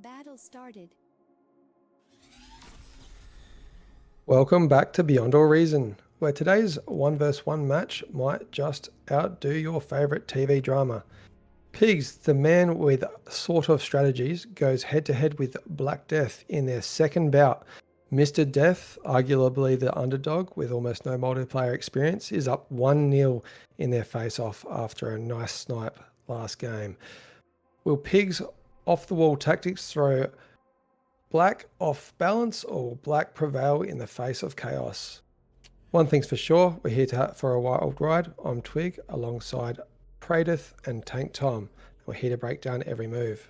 Battle started. Welcome back to Beyond All Reason, where today's 1 vs 1 match might just outdo your favourite TV drama. Pigz, the man with sort of strategies, goes head to head with Black Death in their second bout. Mr. Death, arguably the underdog with almost no multiplayer experience, is up 1-0 in their face-off after a nice snipe last game. Will Pigz off the wall tactics throw Black off balance, or will Black prevail in the face of chaos? One thing's for sure, we're here for a wild ride. I'm Twig alongside Pradith and Tank Tom. We're here to break down every move.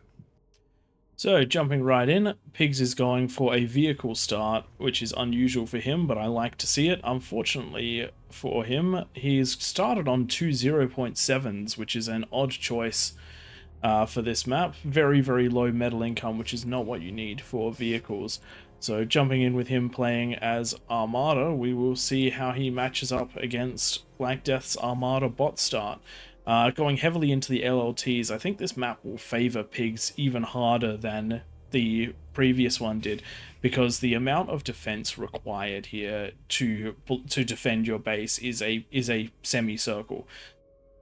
So, jumping right in, Pigz is going for a vehicle start, which is unusual for him, but I like to see it. Unfortunately for him, he's started on two 0.7s, which is an odd choice for this map. Very, very low metal income, which is not what you need for vehicles. So, jumping in with him playing as Armada, we will see how he matches up against Black Death's Armada bot start. Going heavily into the LLTs, I think this map will favour Pigz even harder than the previous one did, because the amount of defense required here to defend your base is a semicircle.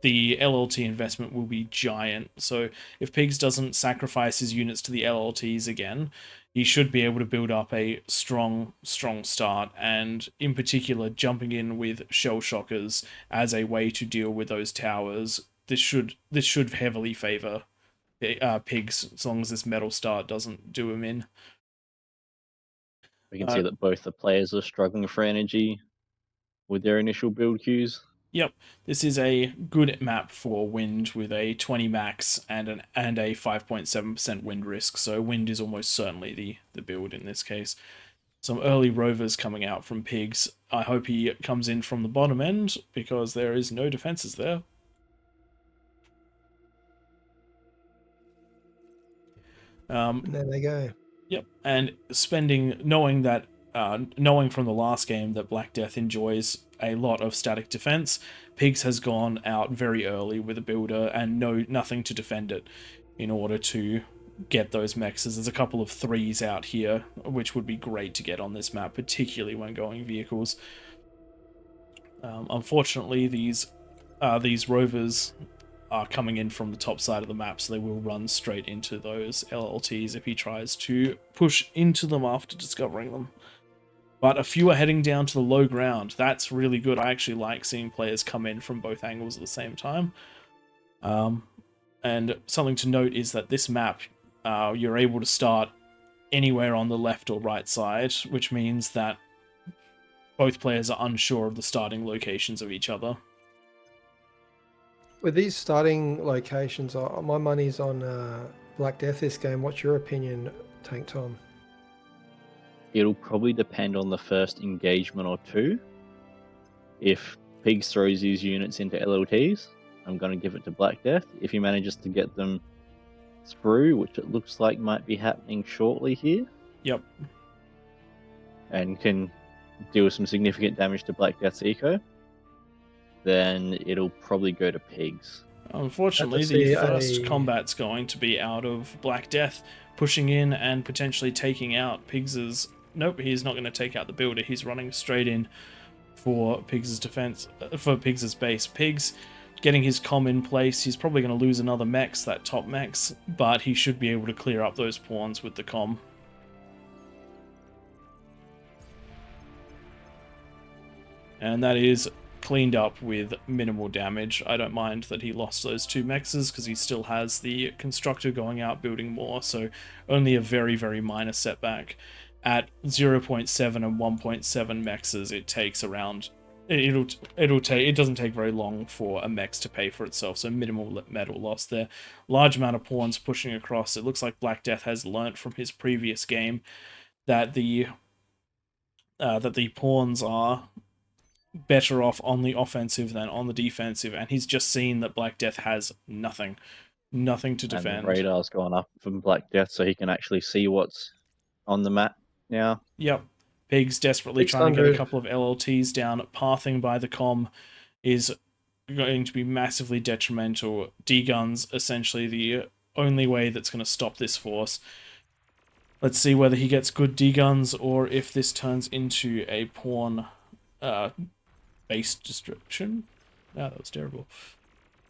The LLT investment will be giant, so if Pigz doesn't sacrifice his units to the LLTs again, he should be able to build up a strong start, and in particular jumping in with shell shockers as a way to deal with those towers. This should heavily favour Pigz, as long as this metal start doesn't do him in. We can see that both the players are struggling for energy with their initial build queues. Yep, this is a good map for wind with a 20 max and a 5.7% wind risk, so wind is almost certainly the build in this case. Some early rovers coming out from Pigz. I hope he comes in from the bottom end, because there is no defenses there. And there they go. Yep, and knowing from the last game that Black Death enjoys a lot of static defense, Pigz has gone out very early with a builder and nothing to defend it in order to get those mexes. There's a couple of 3s out here, which would be great to get on this map, particularly when going vehicles. Unfortunately, these rovers are coming in from the top side of the map, so they will run straight into those LLTs if he tries to push into them after discovering them. But a few are heading down to the low ground. That's really good. I actually like seeing players come in from both angles at the same time. And something to note is that this map, you're able to start anywhere on the left or right side, which means that both players are unsure of the starting locations of each other. With these starting locations, my money's on Black Death this game. What's your opinion, Tank Tom? It'll probably depend on the first engagement or two. If Pigz throws his units into LLTs, I'm going to give it to Black Death. If he manages to get them through, which it looks like might be happening shortly here. Yep. And can deal some significant damage to Black Death's eco, then it'll probably go to Pigz. Unfortunately, the first combat's going to be out of Black Death, pushing in and potentially taking out Pigz's... Nope, he's not going to take out the builder. He's running straight in for Pigz's defense, for Pigz's base. Pigz getting his comm in place. He's probably going to lose another mex, that top mex, but he should be able to clear up those pawns with the comm. And that is cleaned up with minimal damage. I don't mind that he lost those 2 mexes, because he still has the constructor going out building more, so only a very, very minor setback. At 0.7 and 1.7 mexes, it takes around... It doesn't take very long for a mex to pay for itself, so minimal metal loss there. Large amount of pawns pushing across. It looks like Black Death has learnt from his previous game that the pawns are better off on the offensive than on the defensive, and he's just seen that Black Death has nothing to defend. And the radar's gone up from Black Death, so he can actually see what's on the map now. Yep. Pigz desperately trying to get a couple of LLTs down. Pathing by the comm is going to be massively detrimental. D-guns essentially the only way that's going to stop this force. Let's see whether he gets good D-guns or if this turns into a pawn base destruction. Ah, that was terrible.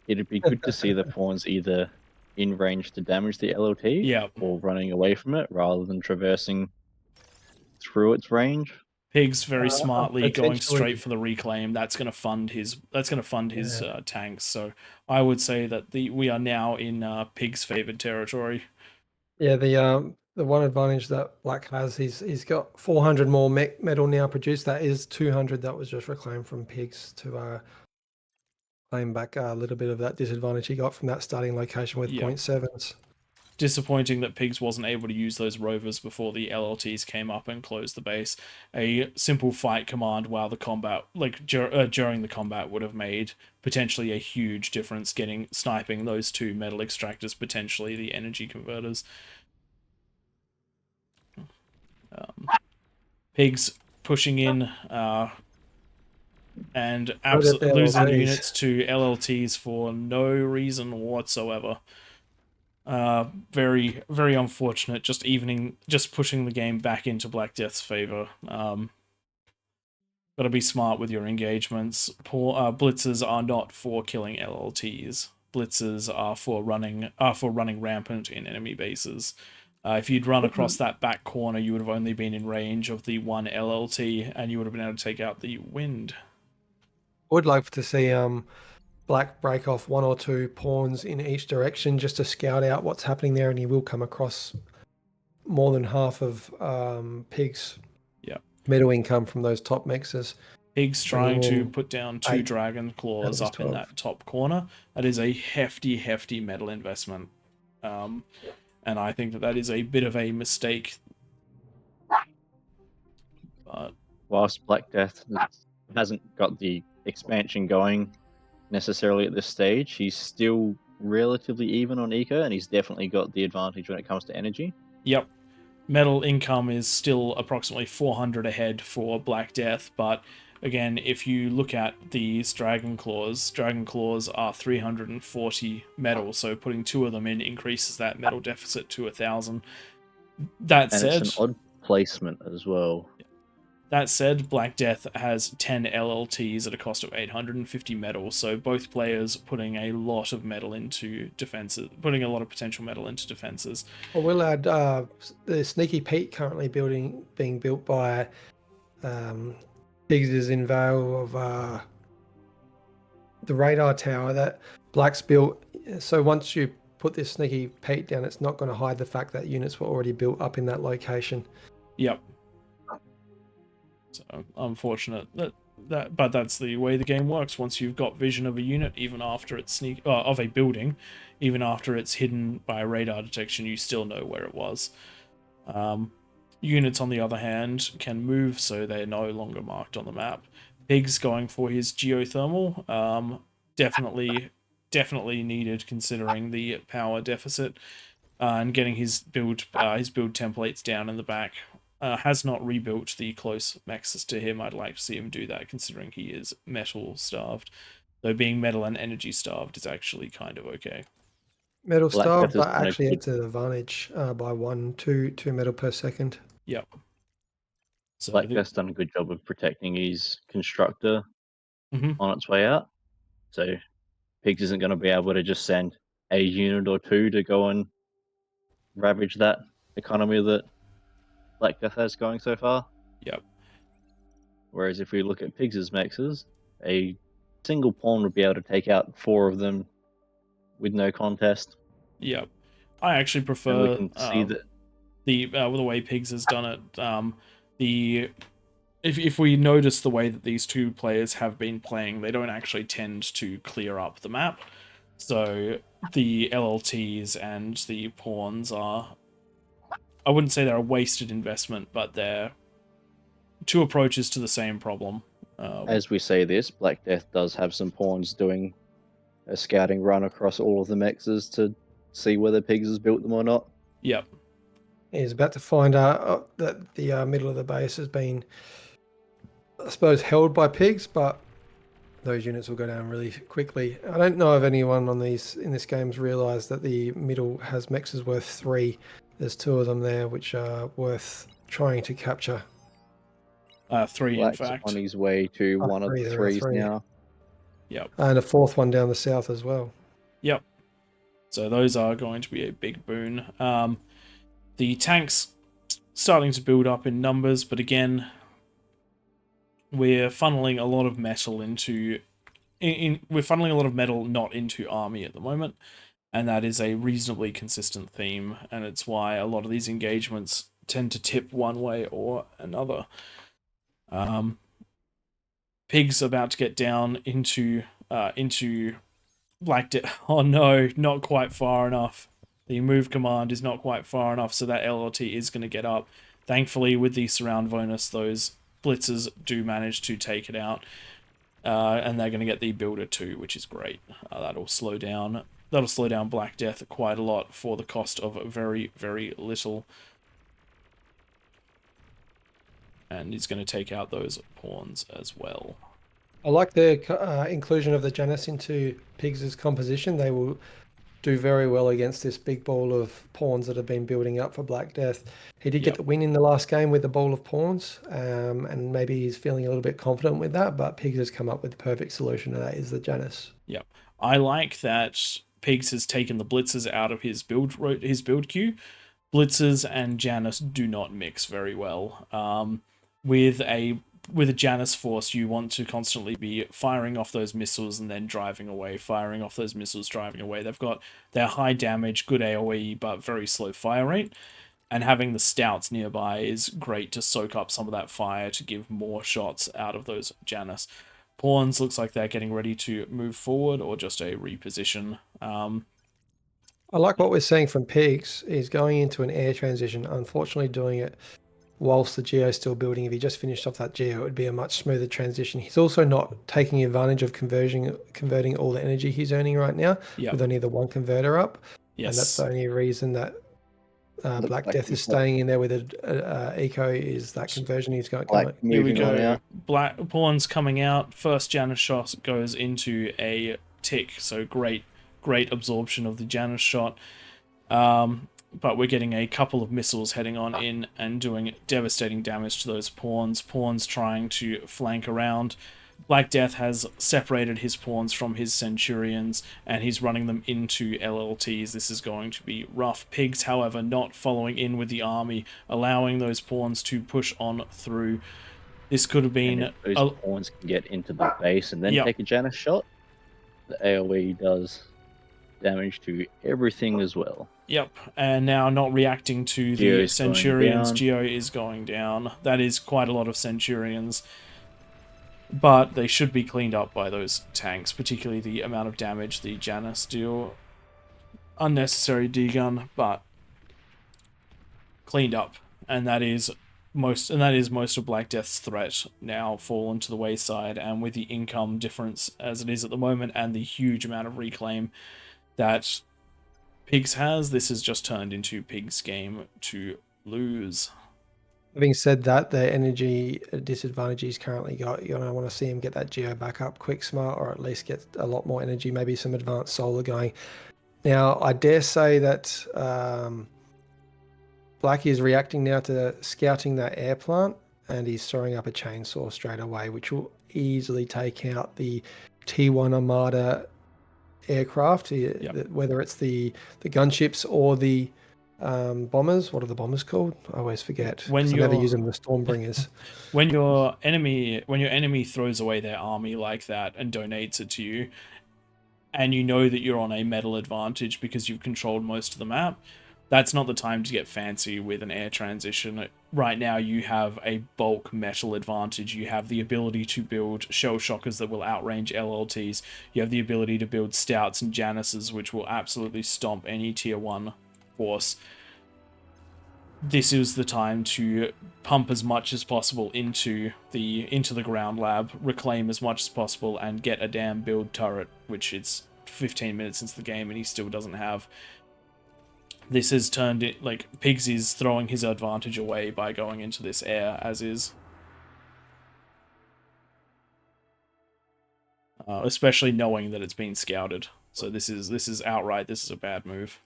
It'd be good to see the pawns either in range to damage the LLT Yeah, or running away from it rather than traversing through its range. Pigz very smartly going straight Potentially. for the reclaim. That's going to fund his. That's going to fund his Yeah. tanks. So I would say that we are now in Pig's favored territory. Yeah, the one advantage that Black has, he's got 400 more metal now produced. That is 200 that was just reclaimed from Pigs to claim back a little bit of that disadvantage he got from that starting location with Yep. 0.7s. Disappointing that Pigz wasn't able to use those rovers before the LLTs came up and closed the base. A simple fight command while the combat, during the combat, would have made potentially a huge difference. Sniping those two metal extractors, potentially the energy converters. Pigz pushing in and losing LLTs. units to LLTs for no reason whatsoever. Very, very unfortunate. Just pushing the game back into Black Death's favor. Gotta be smart with your engagements. Blitzers are not for killing LLTs. Blitzers are for running rampant in enemy bases. If you'd run across that back corner, you would have only been in range of the one LLT, and you would have been able to take out the wind. Would like to see Black break off 1 or 2 pawns in each direction just to scout out what's happening there, and he will come across more than half of Pig's metal income from those top mixers. Pigz trying to put down 2 dragon claws up 12. in that top corner. That is a hefty metal investment. And I think that is a bit of a mistake. But Whilst Black Death hasn't got the expansion going necessarily at this stage, he's still relatively even on eco, and he's definitely got the advantage when it comes to energy. Yep. Metal income is still approximately 400 ahead for Black Death, but again, if you look at these Dragon Claws are 340 metal, so putting 2 of them in increases that metal deficit to 1,000. That said, it's an odd placement as well. That said, Black Death has 10 LLTs at a cost of 850 metal, so both players putting a lot of metal into defenses, putting a lot of potential metal into defenses. Well, we'll add the Sneaky Pete currently being built by Pigz is in Vale of the radar tower that Black's built. So once you put this Sneaky Pete down, it's not going to hide the fact that units were already built up in that location. Yep. So unfortunate but that's the way the game works. Once you've got vision of a unit, even after it's of a building, even after it's hidden by radar detection, you still know where it was. Units, on the other hand, can move, so they're no longer marked on the map. Pigz going for his geothermal, definitely needed considering the power deficit, and getting his build templates down in the back. Has not rebuilt the close mexes to him. I'd like to see him do that, considering he is metal starved. Though being metal and energy starved is actually kind of okay. Metal Black starved, Death but actually it's an advantage by 2 metal per second. Yep. So Black Death's done a good job of protecting his constructor Mhm. on its way out. So Pigz isn't going to be able to just send a unit or 2 to go and ravage that economy that Black Death has going so far. Yep. Whereas if we look at Pigz's mexes, a single pawn would be able to take out 4 of them with no contest. Yep. I actually prefer and we can see that the way Pigz has done it. If we notice the way that these two players have been playing, they don't actually tend to clear up the map. So the LLTs and the pawns are, I wouldn't say they're a wasted investment, but they're 2 approaches to the same problem. as we say this, Black Death does have some pawns doing a scouting run across all of the mexes to see whether Pigz has built them or not. Yep. He's about to find out that the middle of the base has been, I suppose, held by Pigz, but those units will go down really quickly. I don't know if anyone in this game's realised that the middle has mexes worth 3. There's 2 of them there which are worth trying to capture. 3 in Black's fact. on his way to Oh, one of 3, the there are 3s 3. now. Yep. And a 4th one down the south as well. Yep. So those are going to be a big boon. The tanks starting to build up in numbers, but again, we're funneling a lot of metal into we're funneling a lot of metal not into army at the moment, and that is a reasonably consistent theme, and it's why a lot of these engagements tend to tip one way or another. Pig's about to get down into Black Death. Oh no, not quite far enough. The move command is not quite far enough, so that LLT is going to get up. Thankfully, with the surround bonus, those blitzers do manage to take it out, and they're going to get the builder too, which is great. That'll slow down Black Death quite a lot for the cost of very, very little. And he's going to take out those pawns as well. I like the inclusion of the Janus into Pig's composition. They will do very well against this big ball of pawns that have been building up for Black Death. He did get the win in the last game with the ball of pawns, and maybe he's feeling a little bit confident with that, but Pigz has come up with the perfect solution, and that is the Janus. Yep. I like that Pigz has taken the blitzers out of his build queue. Blitzers and Janus do not mix very well. With a Janus force, you want to constantly be firing off those missiles and then driving away, firing off those missiles, driving away. They've got their high damage, good AoE, but very slow fire rate. And having the stouts nearby is great to soak up some of that fire to give more shots out of those Janus. Pawns looks like they're getting ready to move forward or just a reposition. I like what we're seeing from Pigz. He's going into an air transition, unfortunately doing it whilst the Geo's still building. If he just finished off that Geo, it would be a much smoother transition. He's also not taking advantage of converting all the energy he's earning right now with only the 1 converter up. Yes. And that's the only reason that Black Death is staying in there with eco is that conversion he's got going. Here we go. Black pawns coming out. First Janus shot goes into a tick, so great absorption of the Janus shot. But we're getting a couple of missiles heading on in and doing devastating damage to those pawns. Pawns trying to flank around. Black Death has separated his pawns from his Centurions, and he's running them into LLTs. This is going to be rough. Pigz, however, not following in with the army, allowing those pawns to push on through. This could have been... those pawns can get into the base and then take a Janus shot. The AoE does damage to everything as well. Yep, and now not reacting to the Centurions. Geo is going down. That is quite a lot of Centurions. But they should be cleaned up by those tanks, particularly the amount of damage the Janus deal. Unnecessary D-gun, but cleaned up. And that is most of Black Death's threat now fallen to the wayside, and with the income difference as it is at the moment and the huge amount of reclaim that Pigz has, this has just turned into Pig's game to lose. Having said that, the energy disadvantage he's currently got, you're going to want to see him get that Geo back up quick smart, or at least get a lot more energy, maybe some advanced solar going. Now, I dare say that Blackie is reacting now to scouting that air plant, and he's throwing up a chainsaw straight away, which will easily take out the T1 Armada aircraft, whether it's the gunships or the bombers. What are the bombers called? I always forget. I never use them, the Stormbringers. When your enemy throws away their army like that and donates it to you, and you know that you're on a metal advantage because you've controlled most of the map, that's not the time to get fancy with an air transition. Right now you have a bulk metal advantage. You have the ability to build shell shockers that will outrange LLTs. You have the ability to build stouts and Januses, which will absolutely stomp any tier 1 force. This is the time to pump as much as possible into the ground lab, reclaim as much as possible, and get a damn build turret, which it's 15 minutes into the game and he still doesn't have. This has turned it, like, Pigz is throwing his advantage away by going into this air as is. Especially knowing that it's been scouted. So this is outright, this is a bad move.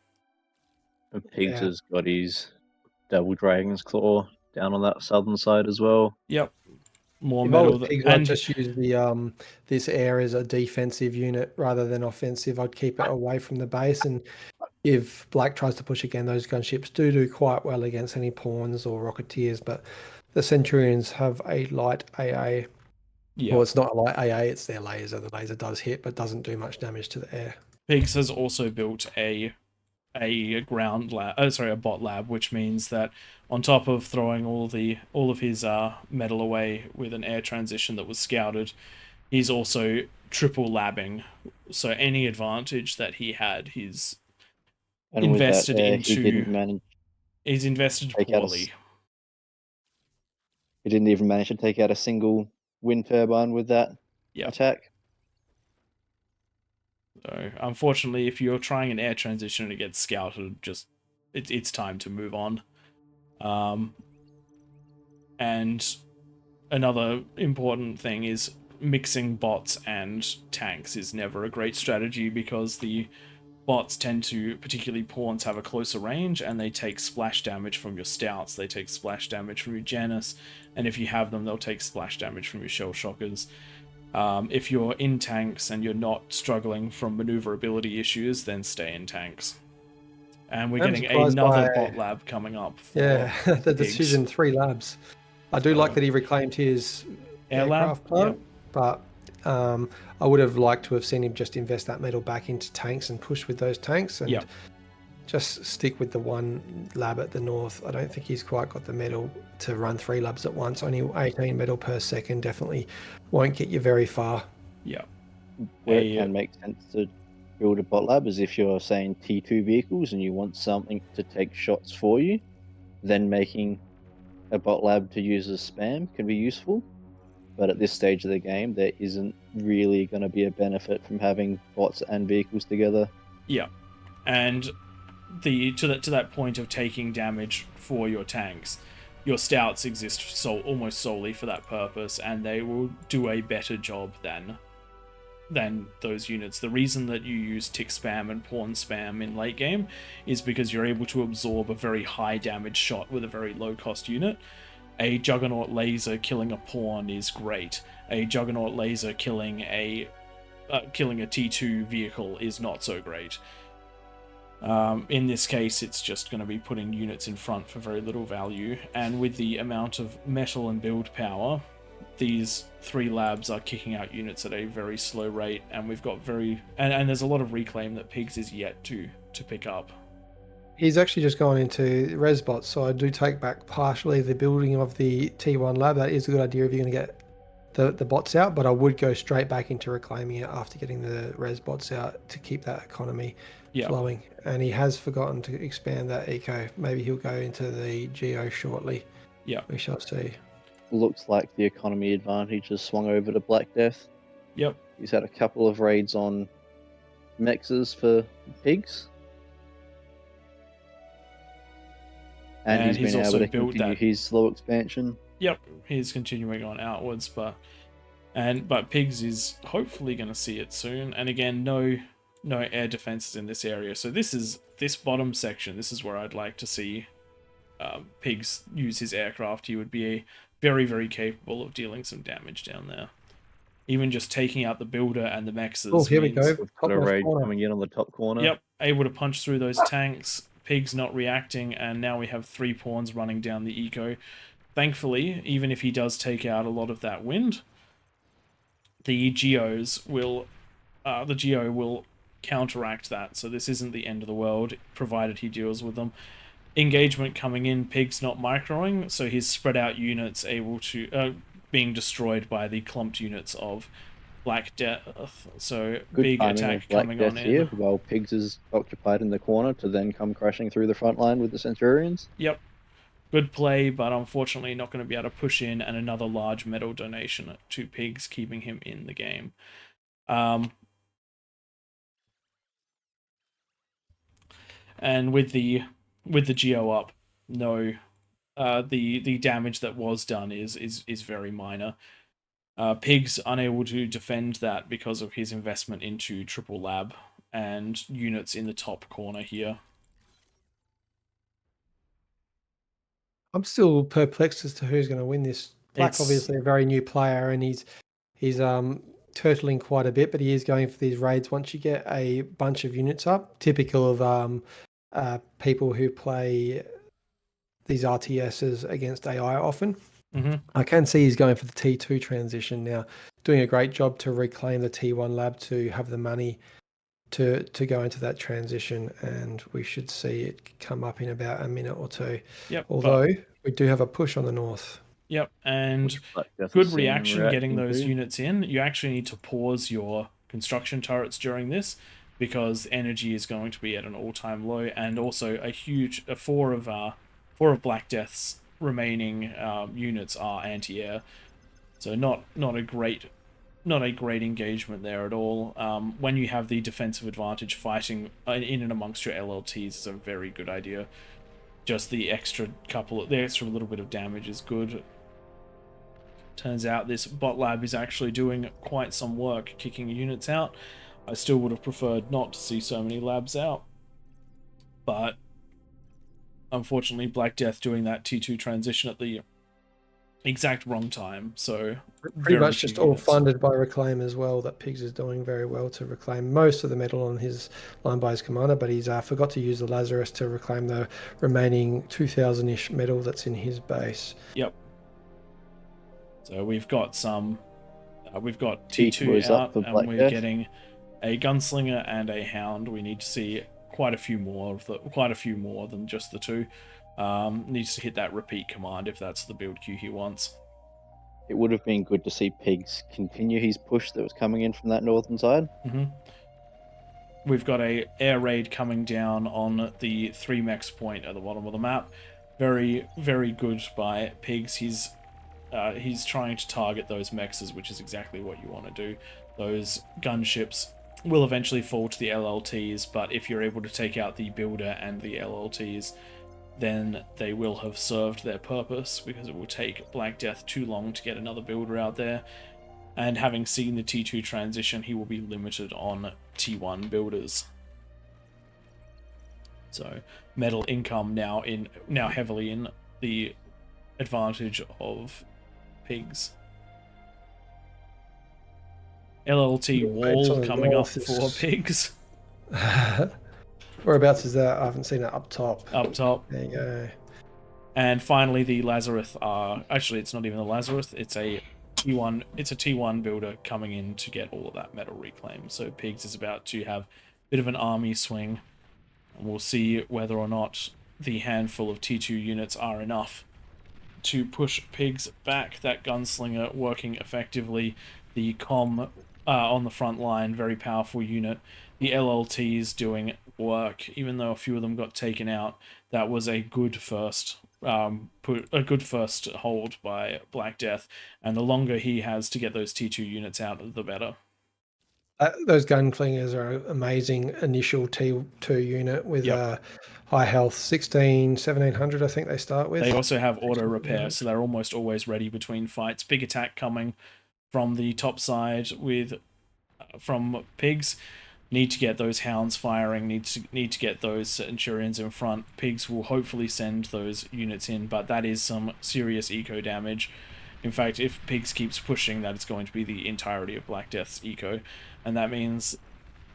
And Pigz Yeah. has got his double Dragon's Claw down on that southern side as well. Yep. More If I was metal. Piggs, I'd And just use the this air as a defensive unit rather than offensive. I'd keep it away from the base, and if Black tries to push again, those gunships do quite well against any pawns or rocketeers. But the Centurions have a light AA. yeah, Well, it's not a light AA; it's their laser. The laser does hit, but doesn't do much damage to the air. Pigz has also built a ground lab, a bot lab, which means that on top of throwing all of his metal away with an air transition that was scouted, he's also triple labbing. So any advantage that he had, he's And with that invested air, he didn't into. manage He's invested to take out poorly. he didn't even manage to take out a single wind turbine with that Yep. attack. So unfortunately, if you're trying an air transition and it gets scouted, just it's time to move on. And another important thing is mixing bots and tanks is never a great strategy because the bots tend to, particularly pawns, have a closer range and they take splash damage from your stouts, they take splash damage from your Janus, and if you have them, they'll take splash damage from your shell shockers. If you're in tanks and you're not struggling from maneuverability issues, then stay in tanks. And we're I'm getting surprised another by bot lab coming up for the Pigz. decision 3 labs. I do like that he reclaimed his Air lab, aircraft plant, yep. but I would have liked to have seen him just invest that metal back into tanks and push with those tanks and Yep. just stick with the one lab at the north. I don't think he's quite got the metal to run 3 labs at once. Only 18 metal per second definitely won't get you very far. Yeah. Where it can make sense to build a bot lab is if you're saying T2 vehicles and you want something to take shots for you, then making a bot lab to use as spam can be useful. But at this stage of the game, there isn't really going to be a benefit from having bots and vehicles together. Yeah, and to that point of taking damage for your tanks, your stouts exist almost solely for that purpose, and they will do a better job than those units. The reason that you use tick spam and pawn spam in late game is because you're able to absorb a very high damage shot with a very low cost unit. A Juggernaut laser killing a pawn is great. A Juggernaut laser killing a T2 vehicle is not so great. In this case, it's just going to be putting units in front for very little value, and with the amount of metal and build power, these 3 labs are kicking out units at a very slow rate, and we've got and there's a lot of reclaim that Pigz is yet to pick up. He's actually just gone into resbots, so I do take back partially the building of the T1 lab. That is a good idea if you're going to get the bots out, but I would go straight back into reclaiming it after getting the resbots out to keep that economy flowing. And he has forgotten to expand that eco. Maybe he'll go into the geo shortly. Yeah, we shall see. Looks like the economy advantage has swung over to Black Death. Yep. He's had a couple of raids on mexes for Pigz. And he's been able to continue his slow expansion. Yep, he's continuing on outwards, but Pigz is hopefully going to see it soon. And again, no air defenses in this area. So this bottom section. This is where I'd like to see Pigz use his aircraft. He would be very, very capable of dealing some damage down there. Even just taking out the builder and the mexes. Oh, here we go. We've got a raid coming in on the top corner. Yep, able to punch through those tanks. Pigz not reacting, and now we have 3 pawns running down the eco. Thankfully, even if he does take out a lot of that wind, the geo will counteract that. So this isn't the end of the world, provided he deals with them. Engagement coming in, Pigz not microing, so his spread out units able to being destroyed by the clumped units of Black Death. So good big attack coming on here, in. while Pigz is occupied in the corner to then come crashing through the front line with the Centurions. Yep. Good play, but unfortunately not going to be able to push in, and another large metal donation to Pigz, keeping him in the game. And with the geo up, the damage that was done is very minor. Pigz unable to defend that because of his investment into triple lab and units in the top corner here. I'm still perplexed as to who's going to win this. Black, It's obviously a very new player, and he's turtling quite a bit, but he is going for these raids. Once you get a bunch of units up, typical of people who play these RTSs against AI often. mhm. I can see he's going for the T2 transition now, doing a great job to reclaim the T1 lab to have the money to go into that transition, and we should see it come up in about a minute or two. Yep, Although we do have a push on the north. yep, and Which Black Death good is seeing and reaction getting reacting those to. units in. You actually need to pause your construction turrets during this because energy is going to be at an all-time low, and also a four of Black Death's remaining units are anti-air, so not a great engagement there at all. When you have the defensive advantage, fighting in and amongst your LLTs is a very good idea. Just the extra little bit of damage is good. Turns out this bot lab is actually doing quite some work kicking units out. I still would have preferred not to see so many labs out, but unfortunately Black Death doing that T2 transition at the exact wrong time, so Pretty much few just all units. funded by Reclaim as well. That Pigz is doing very well to reclaim most of the metal on his line by his commander, but he's forgot to use the Lazarus to reclaim the remaining 2,000-ish metal that's in his base. Yep. So we've got T2 T2 is up out, for and Black we're Death. getting a gunslinger and a hound. We need to see quite a few more than just the two. Needs to hit that repeat command if that's the build queue he wants. It would have been good to see Pigz continue his push that was coming in from that northern side. We've got a air raid coming down on the 3 mechs point at the bottom of the map. Very, very good by Pigz. He's trying to target those mechs, which is exactly what you want to do. Those gunships will eventually fall to the LLTs, but if you're able to take out the builder and the LLTs, then they will have served their purpose, because it will take Black Death too long to get another builder out there. And having seen the T2 transition, he will be limited on T1 builders. So metal income now heavily in the advantage of Pigz. LLT wall coming up for Pigz. Whereabouts is that? I haven't seen it up top. Up top. There you go. And finally, the Lazarus actually, it's not even the Lazarus. It's a T1. It's a T1 builder coming in to get all of that metal reclaimed. So Pigz is about to have a bit of an army swing, and we'll see whether or not the handful of T2 units are enough to push Pigz back. That gunslinger working effectively. The comm on the front line, very powerful unit. The LLTs doing work, even though a few of them got taken out. That was a good first hold by Black Death, and the longer he has to get those T2 units out, the better. Those gunslingers are an amazing initial T2 unit with high health, 1700 I think they start with. They also have auto repair, so they're almost always ready between fights. Big attack coming from the top side from Pigz. Need to get those hounds firing, need to get those Centurions in front. Pigz will hopefully send those units in, but that is some serious eco damage. In fact, if Pigz keeps pushing, that is going to be the entirety of Black Death's eco, and that means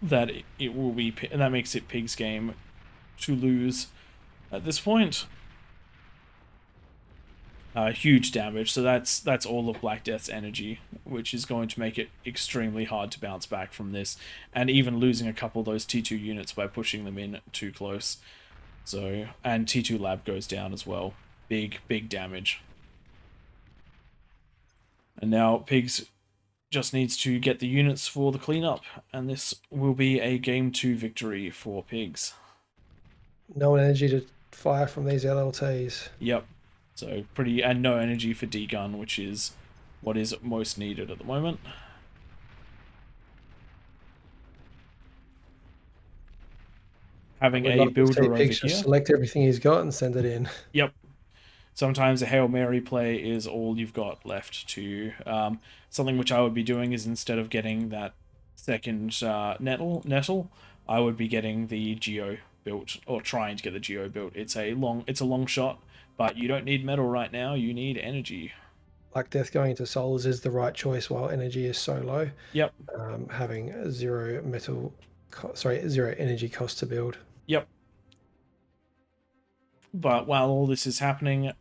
that that makes it Pigz game to lose at this point. Huge damage, so that's all of Black Death's energy, which is going to make it extremely hard to bounce back from this, and even losing a couple of those T2 units by pushing them in too close. So, and T2 lab goes down as well. Big damage. And now Pigz just needs to get the units for the cleanup, and this will be a Game 2 victory for Pigz. No energy to fire from these LLTs. Yep. So and no energy for D-gun, which is what is most needed at the moment. Having a builder over here. Select everything he's got and send it in. Yep. Sometimes a Hail Mary play is all you've got left to. Something which I would be doing is, instead of getting that second nettle, I would be getting the Geo built, or trying to get the geo built. It's a long shot, but you don't need metal right now. You need energy. Black Death going into Souls is the right choice while energy is so low. Yep. Having zero zero energy cost to build. Yep. But while all this is happening,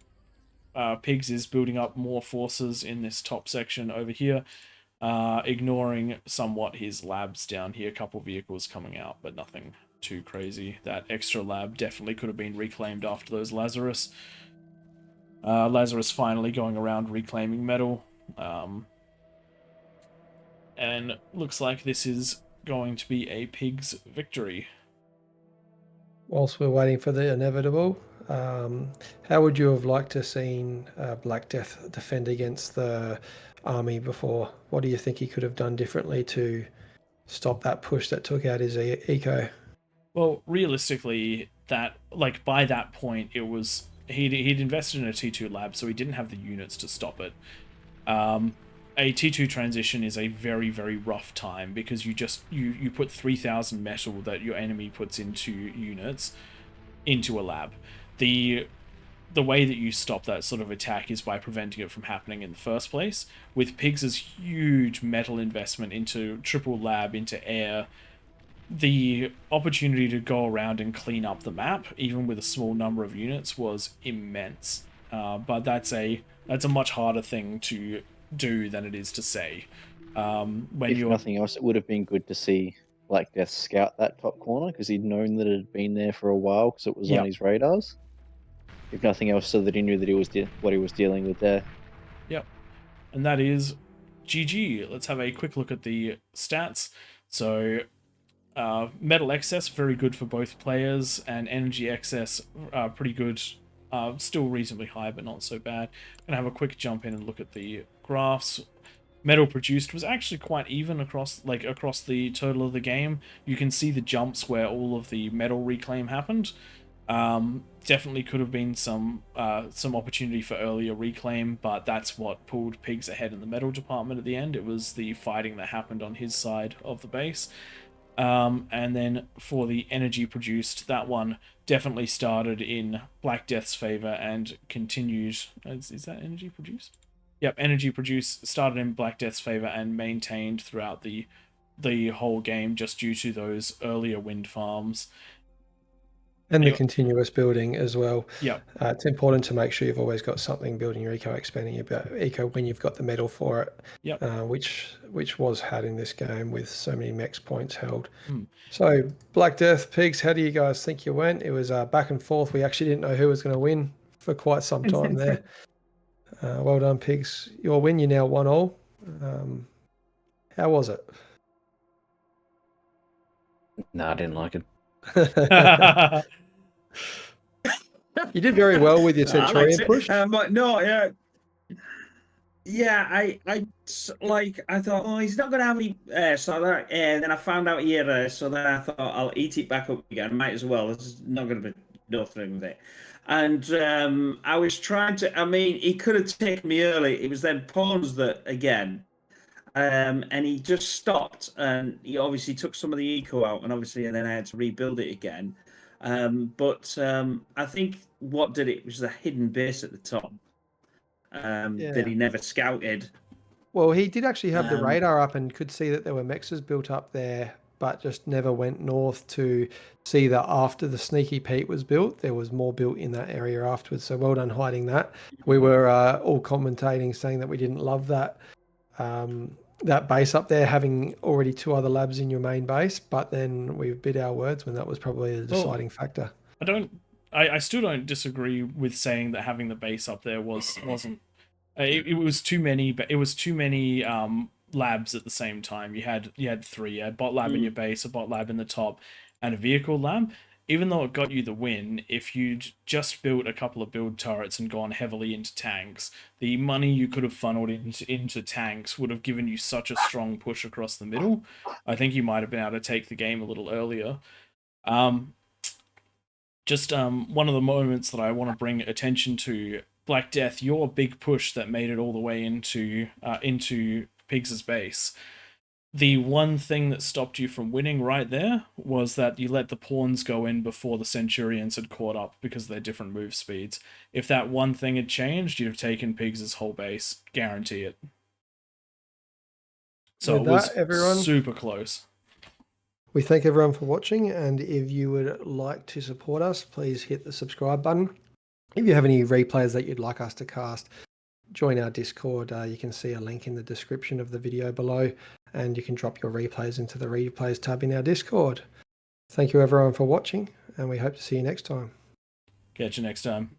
Pigz is building up more forces in this top section over here, ignoring somewhat his labs down here. A couple vehicles coming out, but nothing too crazy. That extra lab definitely could have been reclaimed after those Lazarus. Lazarus finally going around reclaiming metal. And looks like this is going to be a Pigz victory. Whilst we're waiting for the inevitable, how would you have liked to seen Black Death defend against the army before? What do you think he could have done differently to stop that push that took out his eco? Well, realistically, by that point, it was he'd invested in a T2 lab, so he didn't have the units to stop it. A T2 transition is a very, very rough time because you put 3,000 metal that your enemy puts into units into a lab. The way that you stop that sort of attack is by preventing it from happening in the first place. With Pigz's huge metal investment into triple lab, into air, the opportunity to go around and clean up the map, even with a small number of units, was immense. But that's a much harder thing to do than it is to say. If nothing else, it would have been good to see Black Death scout that top corner because he'd known that it had been there for a while because it was on his radars. If nothing else, so that he knew that he was what he was dealing with there. Yep, and that is GG. Let's have a quick look at the stats. So, metal excess, very good for both players, and energy excess, pretty good. Still reasonably high, but not so bad. Gonna have a quick jump in and look at the graphs. Metal produced was actually quite even across the total of the game. You can see the jumps where all of the metal reclaim happened. Definitely could have been some opportunity for earlier reclaim, but that's what pulled Pigz ahead in the metal department at the end. It was the fighting that happened on his side of the base. And then for the energy produced, that one definitely started in Black Death's favor and continued. Is that energy produced? Yep, energy produced started in Black Death's favor and maintained throughout the whole game, just due to those earlier wind farms. And the continuous building as well. Yeah. It's important to make sure you've always got something building your eco, expanding your eco when you've got the metal for it. Yep. Which was had in this game with so many max points held. So Black Death, Pigz, how do you guys think you went? It was back and forth. We actually didn't know who was going to win for quite some time there. Well done, Pigz. Your win, you're now 1-1. How was it? No, I didn't like it. You did very well with your Centurion push. But no, yeah, I thought, oh, he's not going to have any so that, and then I found out he had so then I thought I'll eat it back up again. Might as well. There's not going to be nothing with it. And I was trying to. I mean, he could have taken me early. It was then pawns that again. And he just stopped, and he obviously took some of the eco out, and then I had to rebuild it again. But I think what did it was the hidden base at the top that he never scouted. Well, he did actually have the radar up and could see that there were mexes built up there, but just never went north to see that after the Sneaky Pete was built, there was more built in that area afterwards. So well done hiding that. We were all commentating, saying that we didn't love that. That base up there having already 2 other labs in your main base, but then we bid our words when that was probably the deciding factor. I still don't disagree with saying that having the base up there wasn't. It was too many, but it was too many labs at the same time. You had 3. You had bot lab in your base, a bot lab in the top, and a vehicle lab. Even though it got you the win, if you'd just built a couple of build turrets and gone heavily into tanks, the money you could have funneled into tanks would have given you such a strong push across the middle. I think you might have been able to take the game a little earlier. One of the moments that I want to bring attention to, Black Death, your big push that made it all the way into Pigz's base. The one thing that stopped you from winning right there was that you let the pawns go in before the Centurions had caught up because of their different move speeds. If that one thing had changed, you'd have taken Pigz' whole base. Guarantee it. So With it was that, everyone, super close. we thank everyone for watching, and if you would like to support us, please hit the subscribe button. If you have any replays that you'd like us to cast, join our Discord. You can see a link in the description of the video below, and you can drop your replays into the replays tab in our Discord. Thank you everyone for watching, and we hope to see you next time. Catch you next time.